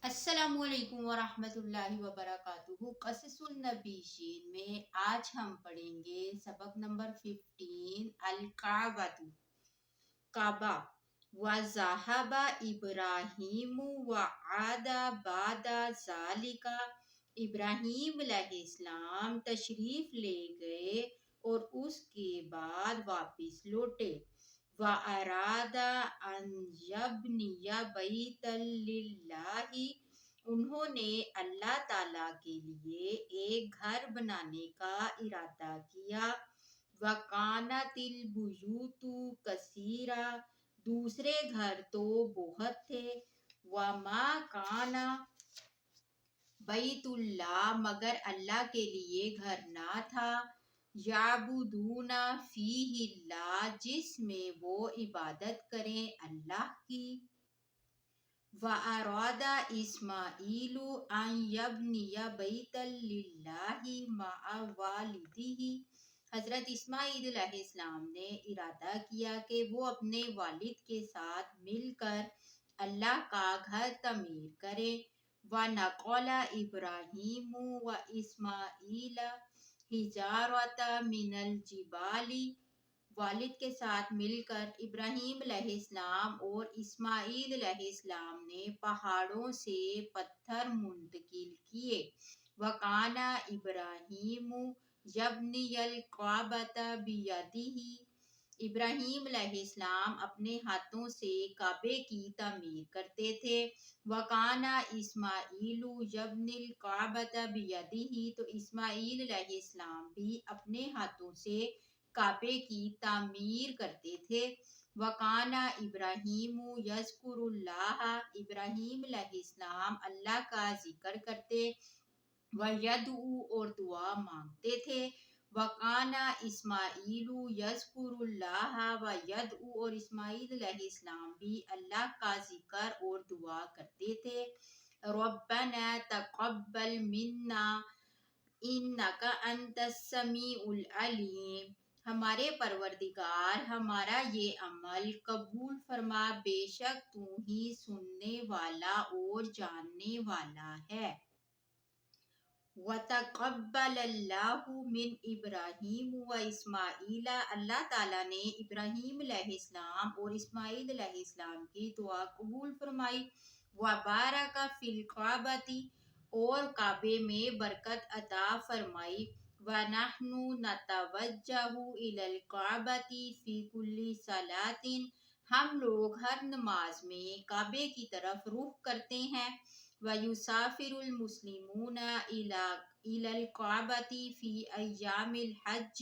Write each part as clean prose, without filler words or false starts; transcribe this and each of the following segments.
السلام علیکم ورحمۃ اللہ وبرکاتہ۔ قصص النبیین میں آج ہم پڑھیں گے سبق نمبر 15 الکعبہ، کعبہ۔ وَذَهَبَ إِبْرَاهِيمُ وَعَادَ بَعْدَ ذَلِكَ، ابراہیم علیہ السلام تشریف لے گئے اور اس کے بعد واپس لوٹے۔ وَأَرَادَ أَن يَبْنِيَ بَيْتًا لِلَّهِ، انہوں نے اللہ تعالیٰ کے لیے ایک گھر بنانے کا ارادہ کیا۔ وَكَانَتِ الْبُيُوتُ كَثِيرَةً، دوسرے گھر تو بہت تھے۔ وَمَا كَانَ بَيْتُ اللَّهِ، مگر اللہ کے لیے گھر نہ تھا۔ یعبدون فیہ اللہ، جس میں وہ عبادت کریں اللہ کی۔ وَأَرَادَ إِسْمَاعِیلُ أَن يَبْنِیَ بَیْتًا لِلَّهِ مَعَ وَالِدِهِ، حضرت اسماعیل علیہ السلام نے ارادہ کیا کہ وہ اپنے والد کے ساتھ مل کر اللہ کا گھر تعمیر کریں۔ وَنَقَلَ إِبْرَاهِيمُ وَإِسْمَاعِیلُ حِجَارَةً مِنَ الْجِبَالِ، والد کے ساتھ مل کر ابراہیم علیہ السلام اور اسماعیل علیہ السلام نے پہاڑوں سے پتھر منتقل کیے۔ وَكَانَ إِبْرَاهِيمُ يَبْنِي الْكَعْبَةَ بِيَدِهِ، ابراہیم علیہ السلام اپنے ہاتھوں سے کعبے کی تعمیر کرتے تھے۔ وَكَانَ إِسْمَاعِیلُ يَبْنِي الْكَعْبَةَ بِيَدِهِ، تو اسماعیل علیہ السلام بھی اپنے ہاتھوں سے کعبے کی تعمیر کرتے تھے۔ وَكَانَ إِبْرَاهِيمُ يَذْكُرُ اللَّهَ، ابراہیم علیہ السلام اللہ کا ذکر کرتے۔ وَيَدْعُو، اور دعا مانگتے تھے۔ وَكَانَ إِسْمَاعِیلُ يَذْكُرُ اللَّهَ وَيَدْعُو، اور اسماعیل علیہ السلام بھی اللہ کا ذکر اور دعا کرتے تھے۔ رَبَّنَا تَقَبَّلْ مِنَّا إِنَّكَ أَنْتَ السَّمِيعُ الْعَلِيمُ، ہمارے پروردگار ہمارا یہ عمل قبول فرما، بے شک تو ہی سننے والا اور جاننے والا ہے۔ وَتَقَبَّلَ اللَّهُ مِنْ إِبْرَاهِيمُ وَإِسْمَاعِيلَ، اللہ تعالیٰ نے ابراہیم علیہ السلام اور اسماعیل علیہ السلام کی دعا قبول فرمائی۔ وَبَارَكَ فِي الْكَعْبَةِ، اور کعبے میں برکت عطا فرمائی۔ وَنَحْنُ نَتَوَجَّهُ إِلَى الْكَعْبَةِ فِي كُلِّ صَلَاةٍ، ہم لوگ ہر نماز میں کعبے کی طرف رخ کرتے ہیں۔ وَيُسَافِرُ الْمُسْلِمُونَ إِلَى الْكَعْبَةِ فِي أَيَّامِ الْحَجِّ،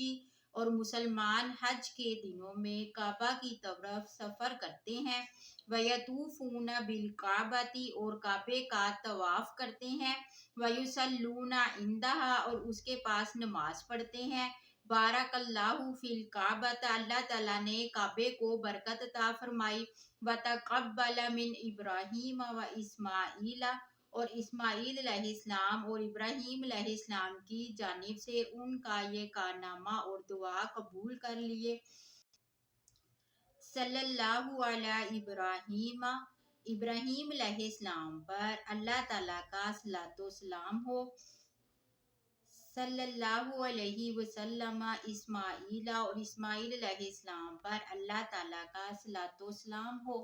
اور مسلمان حج کے دنوں میں کعبہ کی طرف سفر کرتے ہیں۔ وَيَطُوفُونَ بِالْكَعْبَةِ، اور کعبے کا طواف کرتے ہیں۔ وَيُصَلُّونَ عِندَهَا، اور اس کے پاس نماز پڑھتے ہیں۔ بارک اللہ فی الکعبۃ، اللہ تعالیٰ نے کعبے کو برکت عطا فرمائی۔ وَتَقَبَّلَ مِنْ إِبْرَاهِيمَ وَإِسْمَاعِيلَ، اور اسماعیل علیہ السلام اور ابراہیم علیہ السلام کی جانب سے ان کا یہ کارنامہ اور دعا قبول کر لیے۔ صلی اللہ علی ابراہیم، ابراہیم علیہ السلام پر اللہ تعالیٰ کا صلاۃ و سلام ہو۔ صلی اللہ علیہ وسلم اسماعیل، اور اسماعیل علیہ السلام پر اللہ تعالیٰ کا صلاۃ و سلام ہو۔